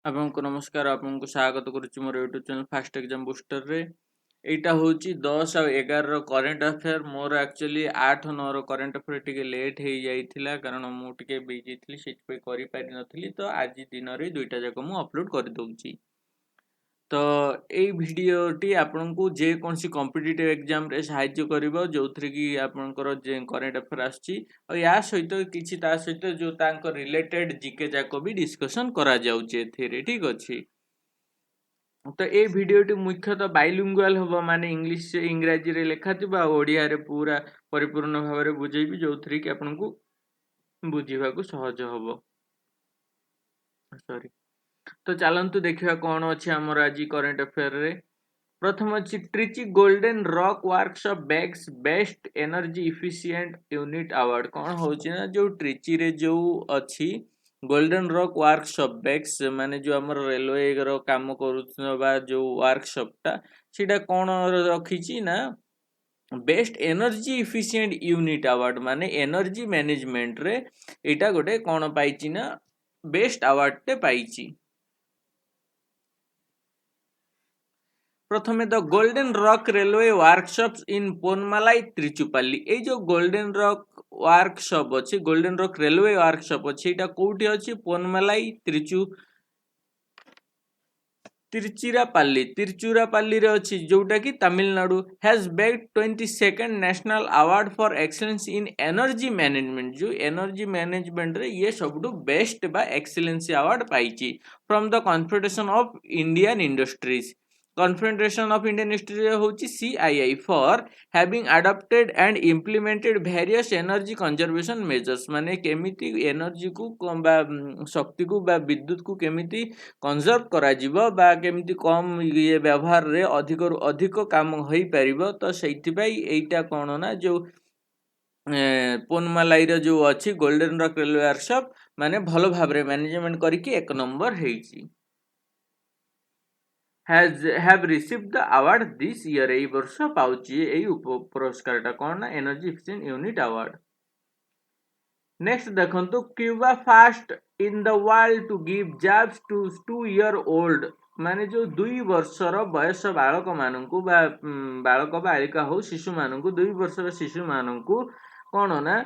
आपनको नमस्कार आपको स्वागत करुच्ची मोर YouTube channel fast exam booster रे एटा होची 10 और 11 रो करंट अफेयर मोर एक्चुअली 8 और 9 रो करंट अफेयर टिके लेट हे जाइथिला कारण मु टिके बिजी थिली सेट पे करि पारि नथिली तो आज दिन रे दुईटा जाक मु अपलोड कर दउची। तो एई भिडियोटी आपनको जे कोनसी कॉम्पिटिटिव एग्जाम रे सहायता करिवो जोथरे कि आपनकर जे करंट अफेयर आछि और या सहित किछि ता सहित जो तांको रिलेटेड जीके जाको भी डिस्कशन करा जाउचे एथिरे ठीक अछि। तो ए भिडियोटी मुख्यतः बाइलिंगुअल हबो माने इंग्लिश से इंग्रजी रे लेखा थिबा ओडिया रे पूरा परिपूर्ण भाव रे बुझेबी जोथरे कि आपनको बुझिबा को सहज हबो। सॉरी तो चलंतु देखिबा कोन अछि हमर आज करंट अफेयर रे। प्रथम अच्छी Trichy golden rock workshop bags best energy efficient unit award कौन होची ना जो ट्रिची रे जो अच्छी गोल्डन रॉक वर्कशॉप बैग्स माने जो हमर रेलवे रो काम करूबा जो वर्कशॉप टा सीटा कौन रखीची ना best energy efficient unit award माने एनर्जी मैनेजमेंट रे एटा गोटे कौन पाइची ना बेस्ट अवार्ड टे पाइची। प्रथमे the golden rock railway workshops in Ponmalai Tiruchirappalli ए जो गोल्डन रॉक वर्कशॉप अछि गोल्डन रॉक रेलवे वर्कशॉप अछि एटा कोठी अछि पोनमालाई तिरुचिरापल्ली रे अछि जोटा कि Tamil Nadu has bagged 22nd national award for excellence in energy management जो एनर्जी मैनेजमेंट रे ये सबडू बेस्ट बा एक्सीलेंसी अवार्ड पाइची from the confederation of Indian industries confederation of Indian industry होची CII for having adopted and implemented various energy conservation measures माने केमिति energy को बा शक्ति को बा विद्युत को केमिति कंजर्व करा जिवो बा केमिति कम ये व्यवहार रे अधिक रु अधिक काम होई परिबो तो सेति पई एटा कोन ना जो पोनमालाई रे जो अछि गोल्डन रॉक रेलवे वर्कशॉप माने भलो भाबरे मैनेजमेंट करिकि एक नंबर हेची has have received the award this year ei barsha pauchi ei पुरस्कार टा कोन ना energy efficient unit award. Next देखंतु Cuba first in the world to give jobs to 2 year old माने जो 2 वर्षर बयस बालक माननकु बा बालक बालिका हो शिशु माननकु 2 वर्षर शिशु माननकु कोन ना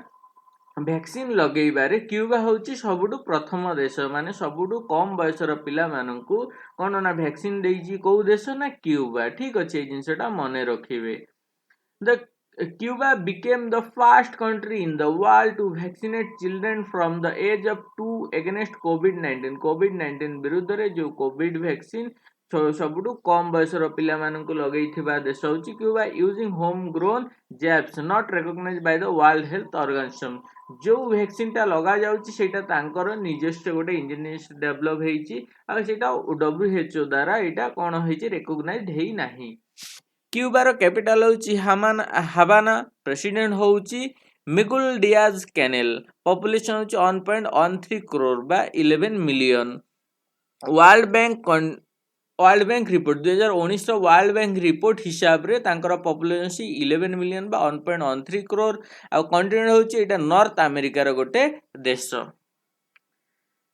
वैक्सीन लगेबारे क्यूबा होची सबुडु प्रथम देश माने सबुडु कम बयसर पिला माननकु कोन ना वैक्सीन देइजी को देश ना क्यूबा ठीक अछि ए जिंसटा मने रखिबे। The Cuba became the first country in the world to vaccinate children from the age of 2 against COVID-19 COVID-19 विरुद्ध रे जो कोविड वैक्सीन सबुठु कम बयसर पिला माननकु लगेइथिबा देश होची Cuba using home grown jabs not recognised by the World Health Organization जो vaccine टा लगा जाउची सेटा तांकर निजस्व गोटे इंजीनियर डेवलप हेची आ सेटा WHO द्वारा एटा कोन हेची रिकॉग्नाइज्ड हेई नाही। क्यूबार कैपिटल होची हावाना प्रेसिडेंट होची मिगुल डियाज कैनेल पॉपुलेशन होची 1.13 करोड़ बा 11 मिलियन। वर्ल्ड बैंक रिपोर्ट 2019 रो वर्ल्ड बैंक रिपोर्ट हिसाब रे तांकर पॉपुलेशन 11 मिलियन बा 1.13 करोड़ आ कंटिनेंट होची एटा नॉर्थ अमेरिका रो गोटे देश।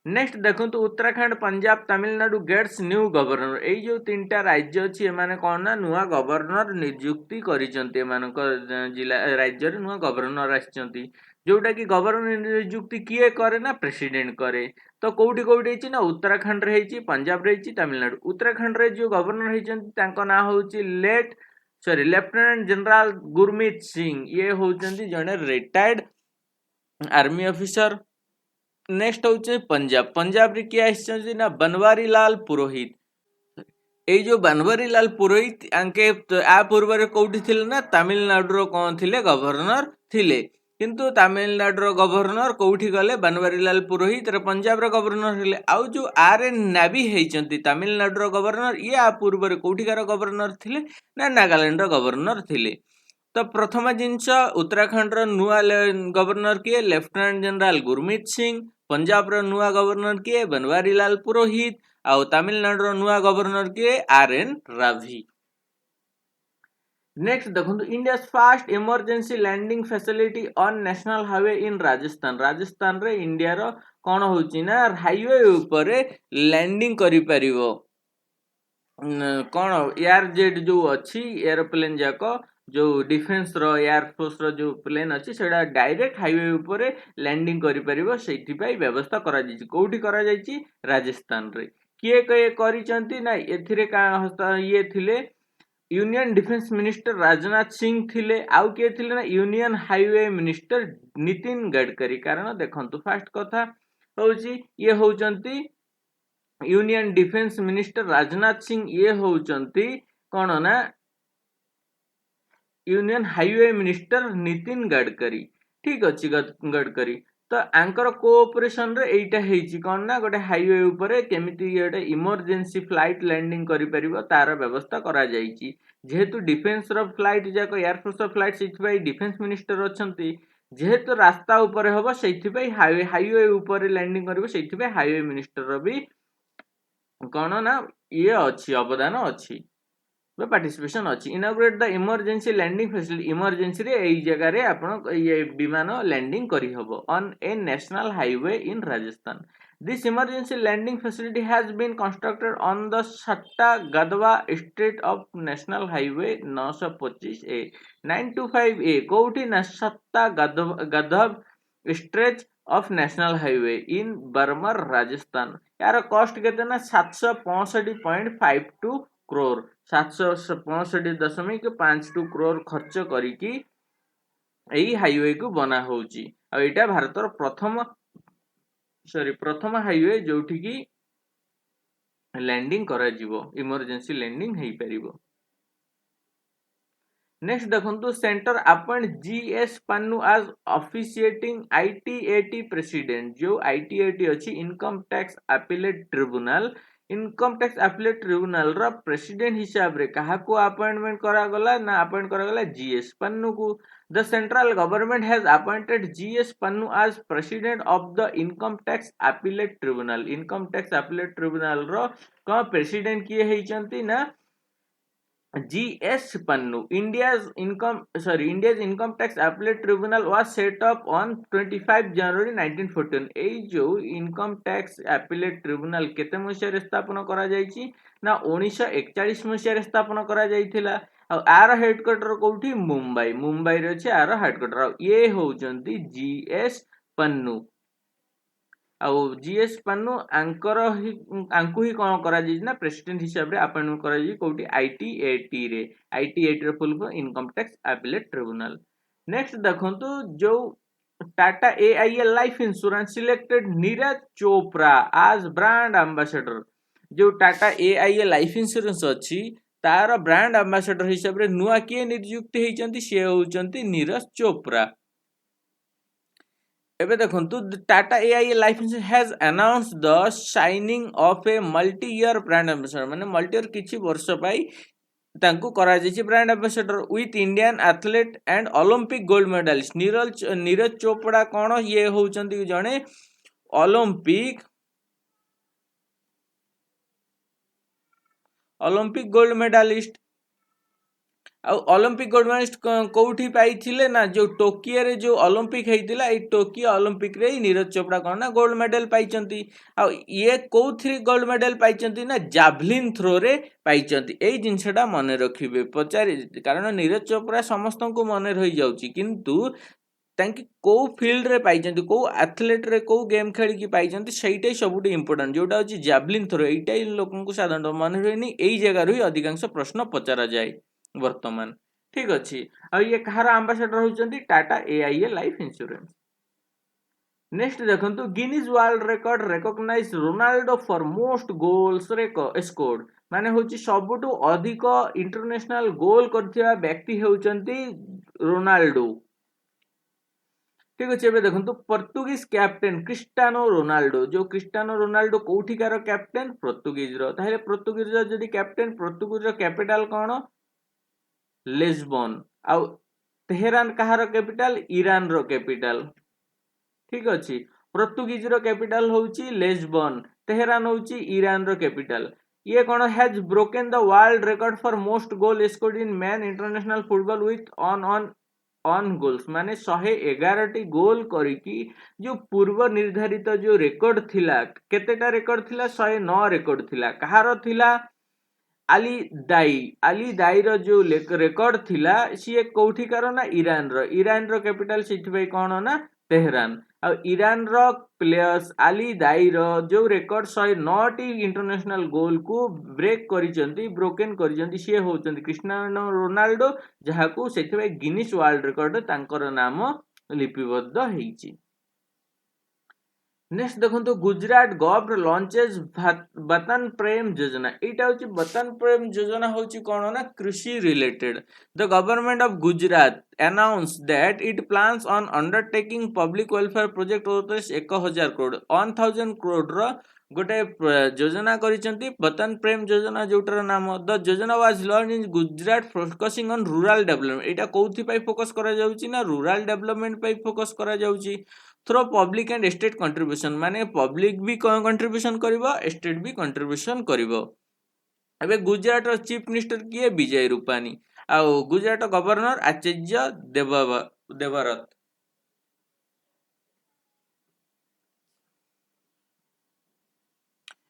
नेक्स्ट देखंतु Uttarakhand Punjab Tamil Nadu gets new governor ए जो तीनटा राज्य अछि एमाने कोन ना नुवा गवर्नर नियुक्ति करिसंती एमानक जिला राज्य रे नुवा गवर्नर आछंती जोटा कि गवर्नर नियुक्ति किए करे ना प्रेसिडेंट करे तो कोउठी कोउठी छि ना उत्तराखंड रे हिची पंजाब रे हिची तमिलनाडु उत्तराखंड रे जो गवर्नर हिचंती तांको ना होची लेफ्टिनेंट जनरल गुरमीत सिंह ये होचंती जने रिटायर्ड आर्मी ऑफिसर। नेक्स्ट होचे पंजाब रे किया आछंती ना बनवारी लाल पुरोहित ए जो बनवारी लाल पुरोहित आंके आ पूर्व रे कोउठी थिले ना तमिलनाडु रो कोन थिले गवर्नर थिले किंतु तमिलनाडु रो गवर्नर कोउठी गले बनवारी लाल पुरोहित रे पंजाब रो गवर्नर थिले आउ जो RN नाबी हेचंती तमिलनाडु रो गवर्नर ये आ पूर्व रे कोउठीकार गवर्नर थिले ना नागालैंड रो गवर्नर थिले। तो प्रथम जिनस उत्तराखंड रो नुआ गवर्नर किए लेफ्टिनेंट जनरल गुरमीत सिंह पंजाब रो नुआ गवर्नर किए बनवारी लाल पुरोहित आउ तमिलनाडु रो नुआ गवर्नर किए RN रावी। नेक्स्ट देखो India first emergency landing facility on national highway in Rajasthan रे इंडिया रो कौन होची ना हाईवे ऊपर लैंडिंग करि परिवो कौन एयर जेट जो अच्छी एरोप्लेन जाक जो डिफेन्स रो एयरफोर्स रो जो प्लेन अच्छी सेटा डायरेक्ट हाईवे ऊपर लैंडिंग करि परिवो सेठी पई व्यवस्था करा जायछि कोठी करा जायछि राजस्थान रे किए कए करिसंती ना एथिरे का ये थिले union defence minister Rajnath Singh थिले आउ किए थिले ना union highway minister Nitin Gadkari कारण देखंतु फास्ट कथा होउची ये होउचंती union defence minister Rajnath Singh ये होउचंती कौन ना union highway minister Nitin Gadkari ठीक अच्छी गडकरी तो आंकर कोऑपरेशन रे एटा हेची कोन ना गोटे हाईवे ऊपर केमिति गोटे इमरजेंसी फ्लाइट लैंडिंग करि परिबो तार व्यवस्था करा जायची जेहेतु डिफेन्स रो फ्लाइट जाको एयरफोर्स रो फ्लाइट सेति भाई डिफेन्स मिनिस्टर अछंती जेहेतु रास्ता ऊपर हबो सेति भाई हाईवे ऊपर लैंडिंग करिवो सेति भाई हाईवे मिनिस्टर रो भी कौन ना ये अच्छी अवदान अच्छी पार्टिसिपेशन अच्छी inaugurate the emergency landing facility emergency रे एई जगह रे आपण ये विमान लैंडिंग करी हबो on a national highway in Rajasthan this emergency landing facility has been constructed on the Satta Gadwa stretch of national highway 925 A 925 A कोठी ना Satta Gadwa stretch of national highway in Barmer Rajasthan यार कॉस्ट केते ना 765.52 क्रोर 765.52 क्रोर खर्च करिकी एई हाईवे को बना होउची आ एटा भारतर प्रथम हाईवे जोठी की लैंडिंग करा जीवो इमरजेंसी लैंडिंग हेई परिबो नेक्स्ट देखो सेंटर अपॉइंट जीएस पन्नू आज ऑफिशिएटिंग आईटीएटी प्रेसिडेंट जो आईटीएटी अच्छी इनकम टैक्स अपीलेट ट्रिब्यूनल रो प्रेसिडेंट हिसाब रे कहा को अपॉइंटमेंट करा गला ना अपॉइंट करा गला जीएस पन्नू को the central government has appointed GS Pannu as president of the income tax appellate tribunal रो को प्रेसिडेंट किए हेचंती ना GS Pannu, India's income tax appellate tribunal was set up on 25 January 1914. एई जो इनकम टैक्स appellate tribunal केते मसिया रे स्थापन करा जायछि ना 1941 मसिया रे स्थापन करा जायथिला आ आर हेडक्वार्टर कोठी मुंबई रे अछि आर हेडक्वार्टर ये होउचंती GS पन्नू आउ जीएस पन्नू आंकु ही कौन करा जायछि ना प्रेसिडेंट हिसाब रे अपॉइंटमेंट करा जायछि कोठी आईटीएटी रे full form income tax appellate tribunal next देखंतु जो Tata AIA life insurance selected Neeraj Chopra as brand ambassador जो टाटा एआईएल लाइफ इंश्योरेंस अछि तार ब्रांड एम्बेसडर हिसाब रे नुआ किए नियुक्त हेचंती से होचंती नीरज चोपड़ा एबे देखंतु Tata AI life insurance has announce the signing of a multi year brand ambassador माने मल्टी ईयर किछि वर्ष पाई तांकु करा जायछि brand ambassador with Indian athlete and Olympic gold medallist Neeraj Chopra कोन ये होउचंती जणे Olympic gold medallist Olympic gold medallist कोठी पाइथिले ना जो टोकियो रे जो ओलंपिक हेतिला ए टोकियो ओलंपिक रे नीरज चोपड़ा कोन ना गोल्ड मेडल पाइचंती आ ये कोथ्री गोल्ड मेडल पाइचंती ना जावलिन थ्रो रे पाइचंती एई जिंसटा मने रखिबे पचारि कारण नीरज चोपड़ा समस्त को मने रहि जाउची किंतु तांकी को फील्ड रे पाइचंती को एथलीट रे को गेम खेली की पाइचंती सेइटाई सबुटी इंपोर्टेंट जोटा होची जावलिन थ्रो एइटाई लोकन को साधारण मने रहनी एई जगह रही अधिकांश प्रश्न पचारा जाय वर्तमान ठीक अच्छी आ ये कहार एम्बेसडर होचंती Tata AIA life insurance next देखंतु Guinness world record recognise Ronaldo for most goals scored माने होची सबुटु अधिक इंटरनेशनल गोल करथिया व्यक्ति होचंती रोनाल्डो ठीक अच्छे देखो पर्तुगीज कैप्टेन क्रिस्टियानो रोनाल्डो जो क्रिस्टियानो रोनाल्डो कोठिकार कैप्टेन पर्तुगीज रो ताहेले पर्तुगीज रो जदी कैप्टेन पर्तुगीज रो कैपिटल कोन लिस्बन आउ तेहरान कहार कैपिटल ईरान रो कैपिटल ठीक अच्छी पर्तुगीज रो कैपिटल होउची लिस्बन तेहरान होउची ईरान रो कैपिटल ये कौन has broken the world record for most goal scored in man international football with on goals माने 111 गोल करिकी जो पूर्व निर्धारित जो रेकर्ड थिला केतेटा रेकर्ड थिला 109 रेकर्ड थिला कहार थिला आली दाई रो जो रेकर्ड थिला सी कौठिकार ना ईरान रो कैपिटल से कौन ना तेहरान आ ईरान रो प्लेयर्स आली दाई रो जो रेकर्ड 109 इंटरनेशनल गोल को ब्रेक करिसेंती ब्रोकन करिसेंती सी होचंती क्रिस्टियानो रोनाल्डो जहाकू सेथिबे गिनीज वर्ल्ड रिकॉर्ड तांकर नाम लिपिबद्ध हेइची। नेक्स्ट देखो गुजरात गवर्नमेंट लॉन्चेस बतन प्रेम योजना एटा होची बतन प्रेम योजना होची कोन ना कृषि related. The government of Gujarat announce that it plans on undertaking public welfare project worth 1000 crore 1000 crore रो गोटे योजना करिसेंती बतन प्रेम योजना जोटर नाम द योजना was launch in Gujarat focusing on rural development एटा कोथि पई फोकस करा जाउची ना रूरल डेवलपमेंट पई फोकस करा जाउची through public and state contribution माने पब्लिक भी कंट्रीब्यूशन करिवो स्टेट भी कंट्रीब्यूशन करिवो। एबे गुजरात रो चीफ मिनिस्टर किए विजय रूपानी आ गुजरात गवर्नर आचार्य देवव्रत।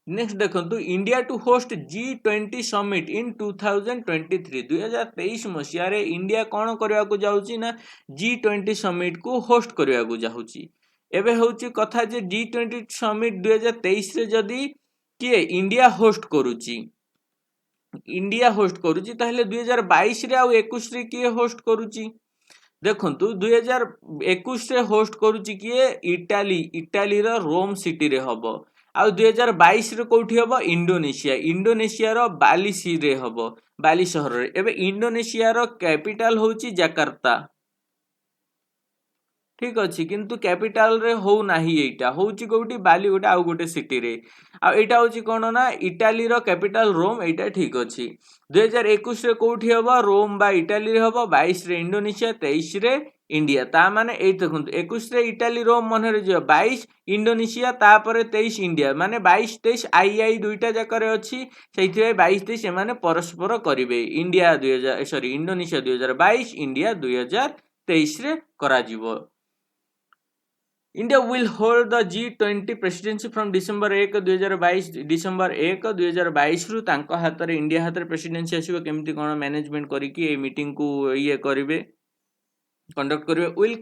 नेक्स्ट देखो India to host G20 summit in 2023 2023 मसीह इंडिया कौन करने को जाऊँगी ना G20 समिट को होस्ट करने को जाऊँगी। एबे होची कथा जे G20 समिट 2023 रे जदी किए इंडिया होस्ट करूची ताहले 2022 रे आ 21 रे किए होस्ट करूची देखंतु 2021 रे होस्ट करूची किए इटाली रो रोम सिटी रे हबो आ 2022 रे कोठी हबो इंडोनेशिया रो बाली सी रे हबो बाली शहर रे। एबे इंडोनेशिया रो कैपिटल होची जाकार्ता ठीक अच्छी किंतु कैपिटल रे हो नाही एटा होची कोठी बाली गोटे आउ गोटे सिटी रे आ एटा होची कोन ना इटाली रो कैपिटल रोम एटा ठीक अच्छी 2021 रे कोठी हबो रोम बा इटाली रे हबो 22 रे इंडोनेशिया 23 रे इंडिया ता माने ए देखंतु 21 रे इटाली रोम मन रे जो 22 इंडोनेशिया तापर 23 इंडिया माने 22 23 आई दुईटा जाकर अछि सेइथे 22 23 से माने परस्पर करिवे इंडिया 2000 सॉरी इंडोनेशिया 2022 इंडिया 2023 रे करा जिवो। India will hold the G20 presidency from December 1 2022 December 1 2022 रु तांको हाथ रे इंडिया हाथ रे प्रेसिडेंसी आसीबो केमती कोन मैनेजमेंट करिकी ए मीटिंग को ये करिवे कंडक्ट करिवे will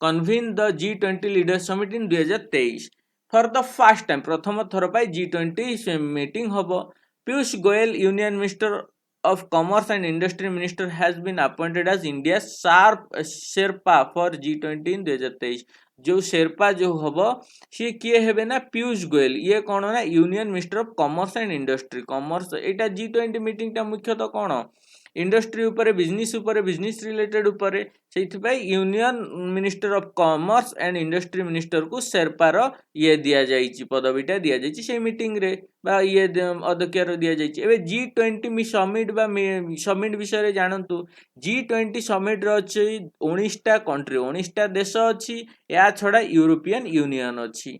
convene the G20 leader summit in 2023 for the first time प्रथम थर पाई G20 मीटिंग हबो। Piyush Goyal union minister of Commerce and Industry Minister has been appointed as India's Sherpa for G20 in 2023 जो शेरपा जो हबो सी किए हेबे ना पीयूष गोयल ये कौन ना union minister of commerce and industry commerce Etah G20 meeting टा मुख्यतः कौन इंडस्ट्री ऊपर बिजनेस रिलेटेड ऊपर union minister of commerce and industry minister को शेरपा रो ये दिया जाइछि पदवीटा दिया जाइछि से मीटिंग रे बा ये अध्यक्ष दिया जाइछि। एबे G20 समिट बा समिट विषय रे जानंतु G20 समिट रो अछि 19टा कंट्री 19टा देश अछि या छडा यूरोपियन यूनियन अछि।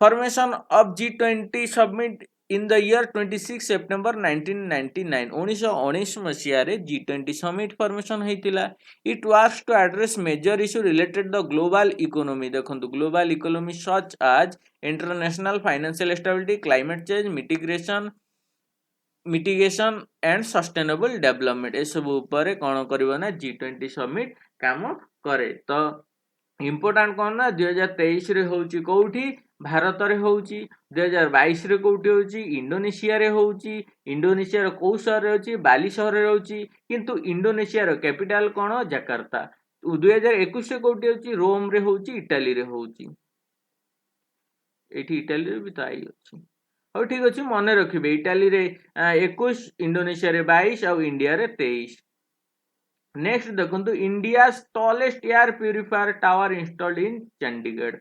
Formation of G20 summit in the year 26 September 1999 1919 मसीह रे G20 समिट फॉर्मेशन हेतिला। It was to address major issue related the global economy देखंतु global economy such as international financial stability climate change mitigation and sustainable development ए सब ऊपर कोन करबो ना G20 summit काम करे। तो इम्पोर्टेंट कौन ना 2023 रे होची कोठी भारत रे होची 2022 रे कोठी होची इंडोनेशिया रे होची इंडोनेशिया रो को शहर रे होची बाली शहर रे होची किंतु इंडोनेशिया रो कैपिटल कोन जाकार्ता 2021 रे कोठी होची रोम रे होची इटाली रे होची एठी इटाली रे भी तो आई अछि और ठीक अछि मने रखिबे इटाली रे 21 इंडोनेशिया रे 22 और इंडिया रे 23। नेक्स्ट देखो India tallest air purifier tower installed in Chandigarh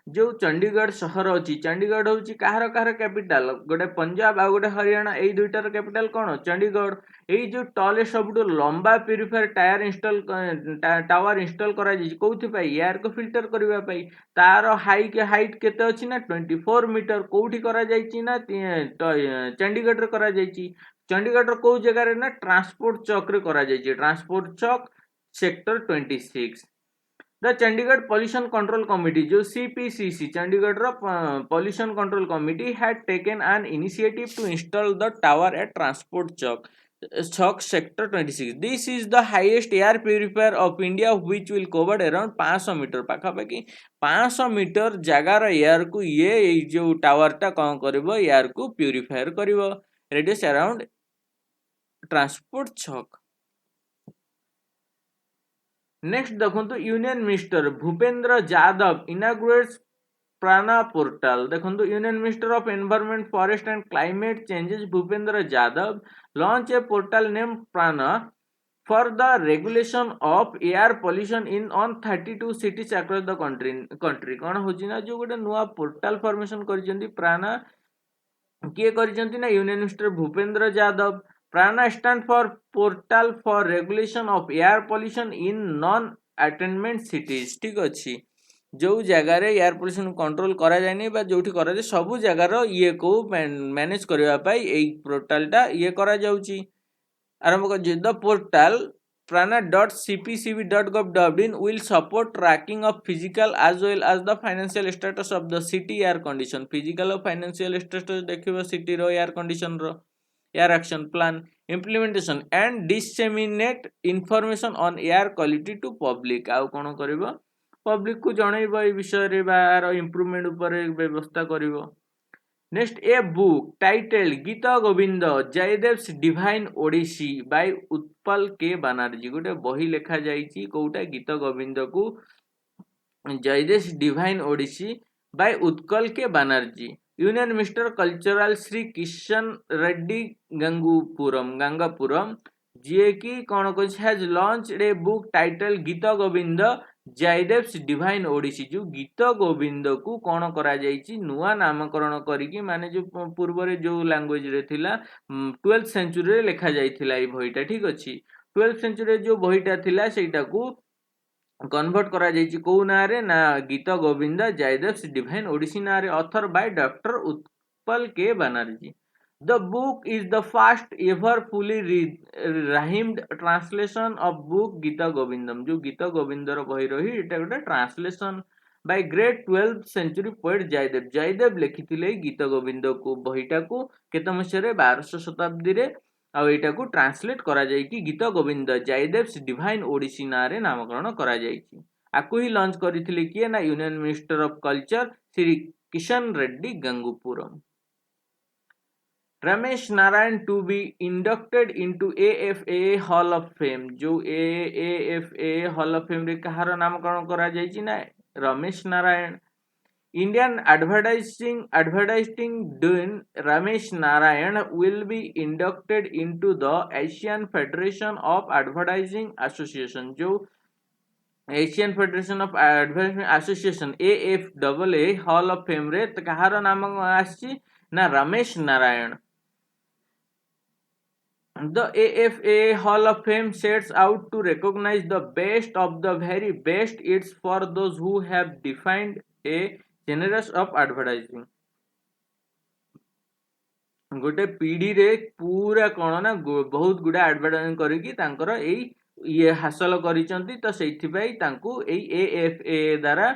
जो चंडीगढ़ सहर अच्छी चंडीगढ़ हूँ कହାର कैपिटाल गोटे पंजाब आ गोटे हरियाणा यही दुईटार कैपिटाल कौन चंडीगढ़ यही जो टॉलेस्ट सब लंबा purifier tyre install tower install करा कौन एयर को फिल्टर करने तार हाइट केते अच्छी ना 24 मीटर कौटी करा ना चंडीगढ़ रे करा चंडीगढ़ कौ जगार ना ट्रांसपोर्ट चौक रे करा transport Chowk sector 26 the Chandigarh pollution control committee जो CPCC Chandigarh pollution control committee had taken an initiative to install the tower at transport Chowk sector 26 this is the highest air purifier of India which will cover around 500 metre पाखापाखि 500 metre जगार air को ये जो tower टा कौन करिवो air को purifier करिवो radius around transport Chowk next देखो union minister Bhupendra Yadav inaugurates Prana portal देखो union minister of environment forest and climate changes Bhupender Yadav launch a portal name Prana for the regulation of air pollution in on 32 cities across the country कौन होची ना जो गोटे नुआ portal formation करिसेंती प्राणा किए करिसेंती ना यूनियन मिनिस्टर भूपेंद्र यादव प्राणा stand for portal for regulation of air pollution in non attainment cities ठीक अच्छी जो जगार एयर पॉल्यूशन कंट्रोल करा जाए जो करा सब जगार ये को मैनेज करने पोर्टालटा ये करा जाउची आरंभ कर the portal prana.cpcb.gov.in will support tracking of physical as well as the financial status of the city air condition physical और financial status देखिबो city row air condition row air action plan implementation and disseminate information on air quality to public आउ कोन करिवो public को जणैबो ए विषय रे बार improvement ऊपर व्यवस्था करिवो next ए book title Geet Govind जयदेव्स divine odyssey bye Utpal के बनर्जी गोटे बही लेखा जाइछि कोउटा गीत गोविंद को Jayadev divine odyssey by Utkal K Banerjee union minister cultural Shri Kishan Reddy Gangapuram ji की कौन has launched a book title Geet Govind जयदेव्स divine Odissi जो गीत गोविंद को कौन करा जाइछि नुआ नामकरण करिकी माने जो पूर्व रे जो लैंग्वेज रे थिला 12th सेंचुरी रे लिखा जाइथिला ए बहीटा ठीक अछि 12th सेंचुरी जो बहीटा थिला सेटा को कन्वर्ट करा जाइछि को ना रे ना गीत गोविंद जयदेव्स डिवाइन ओडिसी ना रे ऑथर बाय डॉक्टर उत्पल के Banerjee The book is the first ever fully rhymed translation of book Gita Govindam जो गीता गोविंदर बही रही एटा गोटे translation by great 12th century poet Jayadev लिखिथिले गीता गोविंद को बहीटा को केते मसिया 1200 शताब्दी रे आ एटा को ट्रांसलेट करा जाय कि गीता गोविंद जयदेव्स डिवाइन ओडिसी ना रे नामकरण करा जायछि आकु ही लॉन्च करिथिले किए ना union minister of culture Shri Kishan Reddy Gangapuram Ramesh Narayan to be inducted into AFA hall of fame जो AFA हॉल ऑफ फेम रे कहार नामकरण करा जायछि ना Ramesh Narayan Indian advertising dean Ramesh Narayan will be inducted into the Asian federation of advertising association जो Asian federation of advertising association AFAA hall of fame रे कहार नाम आछि ना Ramesh Narayan The AFA Hall of Fame sets out to recognize the best of the very best. It's for those who have defined a generous of advertising. गोटे पीढ़ी रे पूरा कौन ना बहुत गुड़ा एडवर्टाइजिंग करिकी तांकर एई ये हासिल करिसंती तो सेइथिबाई तांकू एई AFA द्वारा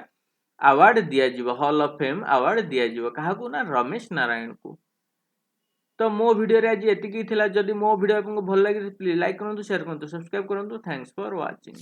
अवार्ड दिया जिवो हॉल ऑफ फेम अवार्ड दिया जिवो काहाकू ना रमेश नारायण को तो मो वीडियो रे आज एतिकी थिला जदि मो वीडियो आपको भल लागे प्लीज लाइक करंतु शेयर करंतु सब्सक्राइब करंतु थैंक्स फॉर वाचिंग।